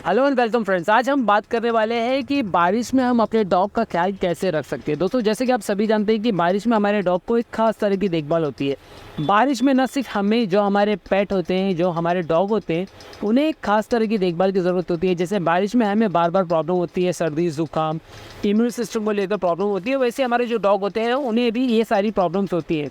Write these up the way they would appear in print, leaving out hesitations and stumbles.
Hello and welcome friends. आज हम बात करने वाले हैं कि बारिश में हम अपने डॉग का ख्याल कैसे रख सकते हैं। दोस्तों, जैसे कि आप सभी जानते हैं कि बारिश में हमारे डॉग को एक खास तरह की देखभाल होती है। बारिश में न सिर्फ हमें, जो हमारे पेट होते हैं, जो हमारे डॉग होते हैं, उन्हें एक खास तरह की देखभाल की ज़रूरत होती है। जैसे बारिश में हमें बार बार प्रॉब्लम होती है, सर्दी ज़ुकाम, इम्यून सिस्टम को लेकर प्रॉब्लम होती है, वैसे हमारे जो डॉग होते हैं उन्हें भी ये सारी प्रॉब्लम्स होती है।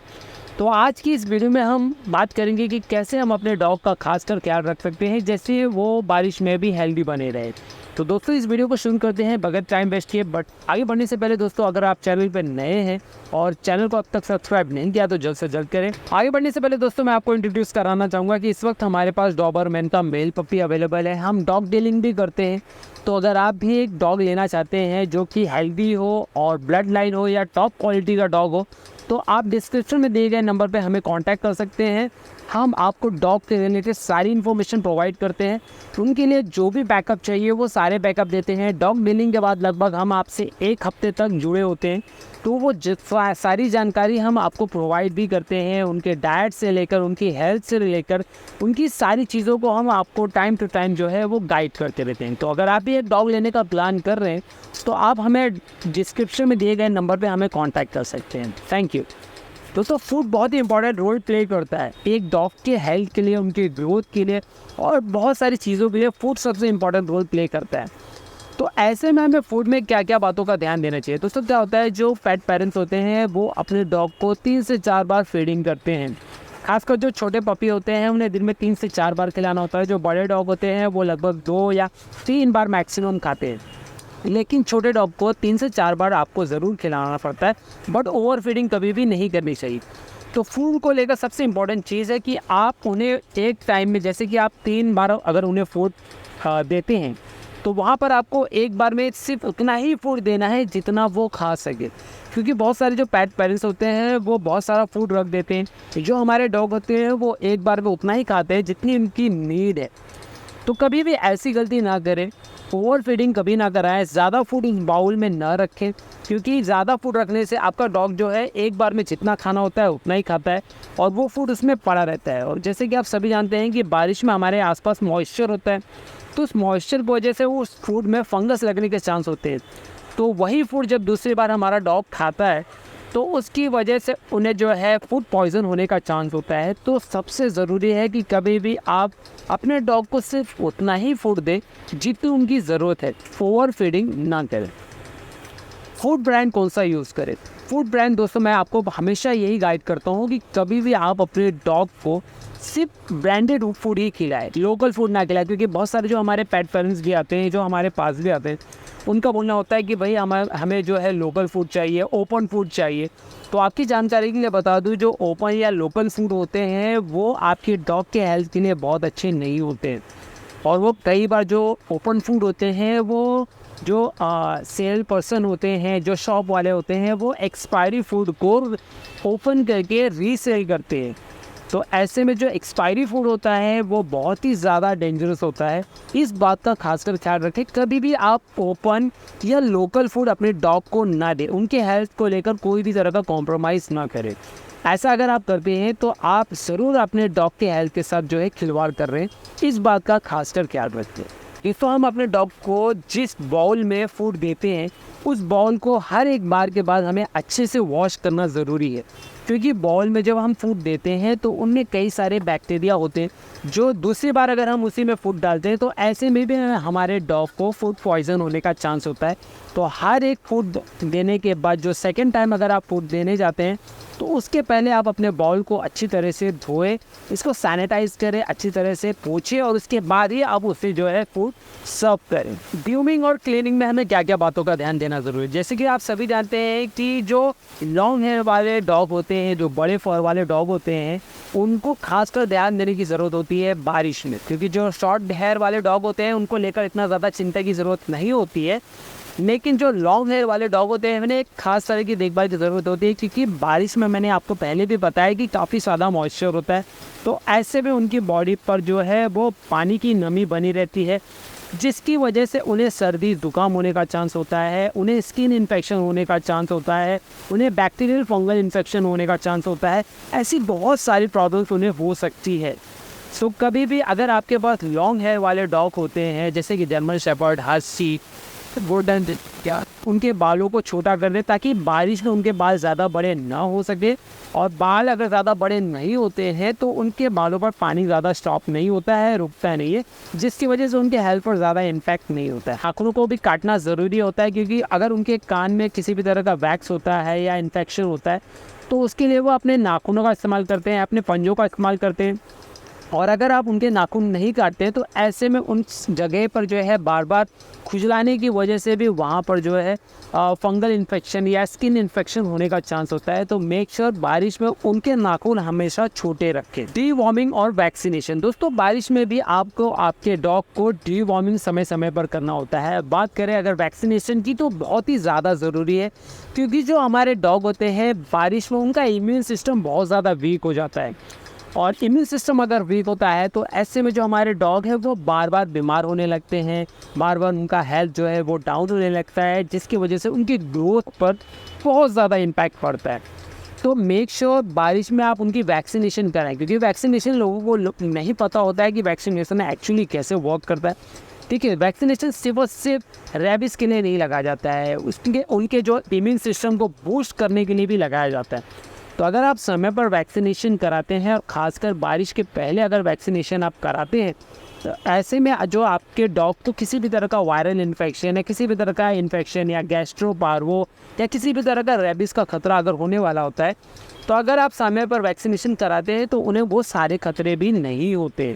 तो आज की इस वीडियो में हम बात करेंगे कि कैसे हम अपने डॉग का खासकर ख्याल रख सकते हैं, जैसे वो बारिश में भी हेल्दी बने रहे। तो दोस्तों, इस वीडियो को शुरू करते हैं बगैर टाइम वेस्ट किए। बट आगे बढ़ने से पहले दोस्तों, अगर आप चैनल पर नए हैं और चैनल को अब तक सब्सक्राइब नहीं किया तो जल्द से जल्द करें। आगे बढ़ने से पहले दोस्तों, मैं आपको इंट्रोड्यूस कराना चाहूँगा कि इस वक्त हमारे पास डॉबरमैन का मेल पपी अवेलेबल है। हम डॉग डीलिंग भी करते हैं। तो अगर आप भी एक डॉग लेना चाहते हैं जो कि हेल्दी हो और ब्लड लाइन हो या टॉप क्वालिटी का डॉग हो, तो आप डिस्क्रिप्शन में दिए गए नंबर पे हमें कांटेक्ट कर सकते हैं। हम आपको डॉग के रिलेटेड सारी इन्फॉर्मेशन प्रोवाइड करते हैं। उनके लिए जो भी बैकअप चाहिए वो सारे बैकअप देते हैं। डॉग डीलिंग के बाद लगभग हम आपसे 1 हफ्ते तक जुड़े होते हैं, तो वो सारी जानकारी हम आपको प्रोवाइड भी करते हैं। उनके डाइट से लेकर, उनकी हेल्थ से लेकर, उनकी सारी चीज़ों को हम आपको टाइम टू टाइम जो है वो गाइड करते रहते हैं। तो अगर आप भी एक डॉग लेने का प्लान कर रहे हैं तो आप हमें डिस्क्रिप्शन में दिए गए नंबर पे हमें कांटेक्ट कर सकते हैं। Thank you. दोस्तों, फूड बहुत ही इंपॉर्टेंट रोल प्ले करता है एक डॉग के हेल्थ के लिए, उनकी ग्रोथ के लिए और बहुत सारी चीज़ों के लिए फूड सबसे इंपॉर्टेंट रोल प्ले करता है। तो ऐसे में हमें फूड में क्या क्या बातों का ध्यान देना चाहिए। दोस्तों, क्या होता है, जो पेट पेरेंट्स होते हैं वो अपने डॉग को 3 से 4 बार फीडिंग करते हैं। खासकर जो छोटे पपी होते हैं उन्हें दिन में 3 से 4 बार खिलाना होता है। जो बड़े डॉग होते हैं वो लगभग 2 या 3 बार मैक्सिमम खाते हैं, लेकिन छोटे डॉग को 3 से 4 बार आपको ज़रूर खिलाना पड़ता है। बट ओवर फीडिंग कभी भी नहीं करनी चाहिए। तो फूड को लेकर सबसे इम्पॉर्टेंट चीज़ है कि आप उन्हें एक टाइम में, जैसे कि आप 3 बार अगर उन्हें फूड देते हैं तो वहाँ पर आपको एक बार में सिर्फ उतना ही फूड देना है जितना वो खा सके। क्योंकि बहुत सारे जो पेट पेरेंट्स होते हैं वो बहुत सारा फूड रख देते हैं। जो हमारे डॉग होते हैं वो एक बार में उतना ही खाते हैं जितनी उनकी नीड है। तो कभी भी ऐसी गलती ना करें, ओवर फीडिंग कभी ना कराएं। ज़्यादा फूड उस बाउल में ना रखें, क्योंकि ज़्यादा फूड रखने से आपका डॉग जो है एक बार में जितना खाना होता है उतना ही खाता है और वो फूड उसमें पड़ा रहता है। और जैसे कि आप सभी जानते हैं कि बारिश में हमारे आसपास मॉइस्चर होता है, तो उस मॉइस्चर की वजह से उस फूड में फंगस लगने के चांस होते हैं। तो वही फूड जब दूसरी बार हमारा डॉग खाता है तो उसकी वजह से उन्हें जो है फूड पॉइज़न होने का चांस होता है। तो सबसे ज़रूरी है कि कभी भी आप अपने डॉग को सिर्फ उतना ही फूड दें जितनी उनकी ज़रूरत है, ओवर फीडिंग ना करें। फूड ब्रांड कौन सा यूज़ करें। फूड ब्रांड दोस्तों, मैं आपको हमेशा यही गाइड करता हूँ कि कभी भी आप अपने डॉग को सिर्फ ब्रांडेड फूड ही खिलाएं, लोकल फूड ना खिलाएं। क्योंकि बहुत सारे जो हमारे पेट पेरेंट्स भी आते हैं, जो हमारे पास भी आते हैं, उनका बोलना होता है कि भाई हमें जो है लोकल फूड चाहिए, ओपन फूड चाहिए। तो आपकी जानकारी के लिए बता दूं, जो ओपन या लोकल फूड होते हैं वो आपके डॉग के हेल्थ के लिए बहुत अच्छे नहीं होते हैं। और वो कई बार जो ओपन फूड होते हैं वो जो सेल पर्सन होते हैं, जो शॉप वाले होते हैं, वो एक्सपायरी फूड को ओपन करके रीसेल करते हैं। तो ऐसे में जो एक्सपायरी फूड होता है वो बहुत ही ज़्यादा डेंजरस होता है। इस बात का खासकर ख्याल रखें। कभी भी आप ओपन या लोकल फूड अपने डॉग को ना दें। उनके हेल्थ को लेकर कोई भी तरह का कॉम्प्रोमाइज़ ना करें। ऐसा अगर आप करते हैं तो आप ज़रूर अपने डॉग के हेल्थ के साथ जो है खिलवाड़ कर रहे हैं। इस बात का खासकर ख्याल रखें। तो हम अपने डॉग को जिस बाउल में फूड देते हैं उस बाउल को हर एक बार के बाद हमें अच्छे से वॉश करना ज़रूरी है। क्योंकि बाउल में जब हम फूड देते हैं तो उनमें कई सारे बैक्टीरिया होते हैं, जो दूसरी बार अगर हम उसी में फूड डालते हैं तो ऐसे में भी हमारे डॉग को फूड पॉइज़न होने का चांस होता है। तो हर एक फूड देने के बाद जो सेकंड टाइम अगर आप फूड देने जाते हैं तो उसके पहले आप अपने बाउल को अच्छी तरह से धोएं, इसको सैनिटाइज करें, अच्छी तरह से पोंछें और उसके बाद ही आप उसे जो है फूड सर्व करें। ग्रूमिंग और क्लीनिंग में हमें क्या क्या बातों का ध्यान देना ज़रूरी है। जैसे कि आप सभी जानते हैं कि जो लॉन्ग हेयर वाले डॉग होते हैं, जो बड़े फर वाले डॉग होते हैं, उनको खासकर ध्यान देने की ज़रूरत होती है बारिश में। क्योंकि जो शॉर्ट हेयर वाले डॉग होते हैं उनको लेकर इतना ज़्यादा चिंता की ज़रूरत नहीं होती है, लेकिन जो लॉन्ग हेयर वाले डॉग होते हैं उन्हें एक खास तरह की देखभाल की ज़रूरत होती है। क्योंकि बारिश में मैंने आपको पहले भी बताया कि काफ़ी ज़्यादा मॉइस्चर होता है। तो ऐसे में उनकी बॉडी पर जो है वो पानी की नमी बनी रहती है, जिसकी वजह से उन्हें सर्दी ज़ुकाम होने का चांस होता है, उन्हें स्किन इन्फेक्शन होने का चांस होता है, उन्हें बैक्टीरियल फंगल इन्फेक्शन होने का चांस होता है। ऐसी बहुत सारी प्रॉब्लम्स उन्हें हो सकती है। तो कभी भी अगर आपके पास लॉन्ग हेयर वाले डॉग होते हैं जैसे कि जर्मन शेपर्ड, हस्की, गोल्डन, क्या उनके बालों को छोटा कर दें ताकि बारिश में उनके बाल ज़्यादा बड़े ना हो सके। और बाल अगर ज़्यादा बड़े नहीं होते हैं तो उनके बालों पर पानी ज़्यादा स्टॉप नहीं होता है, रुकता नहीं है, जिसकी वजह से उनके हेल्थ पर ज़्यादा इम्पैक्ट नहीं होता है। नाखूनों को भी काटना ज़रूरी होता है क्योंकि अगर उनके कान में किसी भी तरह का वैक्स होता है या इन्फेक्शन होता है तो उसके लिए वो अपने नाखूनों का इस्तेमाल करते हैं, अपने पंजों का इस्तेमाल करते हैं। और अगर आप उनके नाखून नहीं काटते हैं तो ऐसे में उन जगह पर जो है बार बार खुजलाने की वजह से भी वहाँ पर जो है फंगल इन्फेक्शन या स्किन इन्फेक्शन होने का चांस होता है। तो मेक श्योर बारिश में उनके नाखून हमेशा छोटे रखें। डीवॉर्मिंग और वैक्सीनेशन, दोस्तों बारिश में भी आपको आपके डॉग को डीवॉर्मिंग समय समय पर करना होता है। बात करें अगर वैक्सीनेशन की तो बहुत ही ज़्यादा ज़रूरी है क्योंकि जो हमारे डॉग होते हैं बारिश में उनका इम्यून सिस्टम बहुत ज़्यादा वीक हो जाता है। और इम्यून सिस्टम अगर वीक होता है तो ऐसे में जो हमारे डॉग है वो बार बार बीमार होने लगते हैं, बार बार उनका हेल्थ जो है वो डाउन होने लगता है, जिसकी वजह से उनकी ग्रोथ पर बहुत ज़्यादा इम्पैक्ट पड़ता है। तो मेक श्योर बारिश में आप उनकी वैक्सीनेशन कराएं क्योंकि वैक्सीनेशन लोगों को नहीं पता होता है कि वैक्सीनेशन एक्चुअली कैसे वर्क करता है। ठीक है, वैक्सीनेशन सिर्फ और सिर्फ रेबीज़ के लिए नहीं लगाया जाता है, उसके उनके जो इम्यून सिस्टम को बूस्ट करने के लिए भी लगाया जाता है। तो अगर आप समय पर वैक्सीनेशन कराते हैं और ख़ासकर बारिश के पहले अगर वैक्सीनेशन आप कराते हैं तो ऐसे में जो आपके डॉग को किसी भी तरह का वायरल इन्फेक्शन या किसी भी तरह का इन्फेक्शन या गैस्ट्रो पार्वो या किसी भी तरह का रेबीज़ का खतरा अगर होने वाला होता है तो अगर आप समय पर वैक्सीनेशन कराते हैं तो उन्हें वो सारे खतरे भी नहीं होते।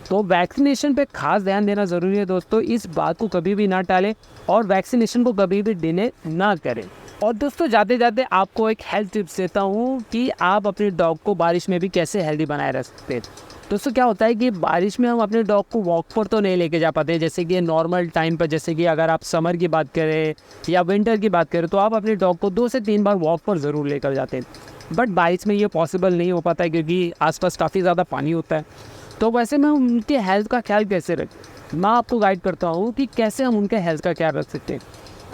तो वैक्सीनेशन पे खास ध्यान देना ज़रूरी है दोस्तों, इस बात को कभी भी ना टालें और वैक्सीनेशन को कभी भी डिले ना करें। और दोस्तों जाते जाते आपको एक हेल्थ टिप्स देता हूँ कि आप अपने डॉग को बारिश में भी कैसे हेल्दी बनाए रख सकते हैं। दोस्तों क्या होता है कि बारिश में हम अपने डॉग को वॉक पर तो नहीं लेके जा पाते, जैसे कि नॉर्मल टाइम पर, जैसे कि अगर आप समर की बात करें या विंटर की बात करें तो आप अपने डॉग को 2 से 3 बार वॉक पर ज़रूर लेकर जाते हैं। बट बारिश में ये पॉसिबल नहीं हो पाता है क्योंकि आसपास काफ़ी ज़्यादा पानी होता है। तो वैसे में हम उनके हेल्थ का ख्याल कैसे रखें, मैं आपको गाइड करता हूँ कि कैसे हम उनके हेल्थ का ख्याल रख सकते हैं।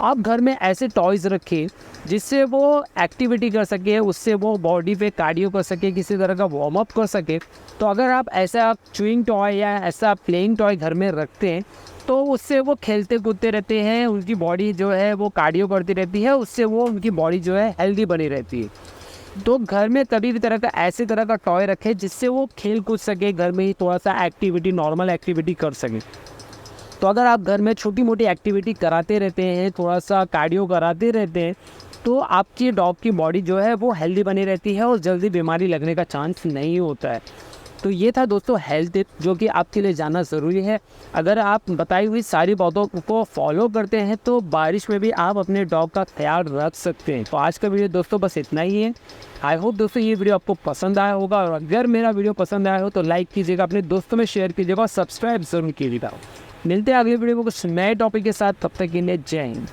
आप घर में ऐसे टॉयज़ रखें जिससे वो एक्टिविटी कर सके, उससे वो बॉडी पे कार्डियो कर सके, किसी तरह का वार्म अप कर सके। तो अगर आप ऐसा चूइंग टॉय या ऐसा प्लेइंग टॉय घर में रखते हैं तो उससे वो खेलते कूदते रहते हैं, उनकी बॉडी जो है वो कार्डियो करती रहती है, उससे वो उनकी बॉडी जो है हेल्दी बनी रहती है। तो घर में कभी भी तरह का ऐसे तरह का टॉय रखें जिससे वो खेल कूद सके, घर में ही थोड़ा सा एक्टिविटी, नॉर्मल एक्टिविटी कर सके। तो अगर आप घर में छोटी मोटी एक्टिविटी कराते रहते हैं, थोड़ा सा कार्डियो कराते रहते हैं तो आपकी डॉग की बॉडी जो है वो हेल्दी बनी रहती है और जल्दी बीमारी लगने का चांस नहीं होता है। तो ये था दोस्तों हेल्थ टिप जो कि आपके लिए जानना ज़रूरी है। अगर आप बताई हुई सारी बातों को फॉलो करते हैं तो बारिश में भी आप अपने डॉग का ख्याल रख सकते हैं। तो आज का वीडियो दोस्तों बस इतना ही है। आई होप दोस्तों ये वीडियो आपको पसंद आया होगा और अगर मेरा वीडियो पसंद आया हो तो लाइक कीजिएगा, अपने दोस्तों में शेयर कीजिएगा और सब्सक्राइब ज़रूर कीजिएगा। मिलते हैं अगले वीडियो में कुछ नए टॉपिक के साथ, तब तक के लिए जय हिंद।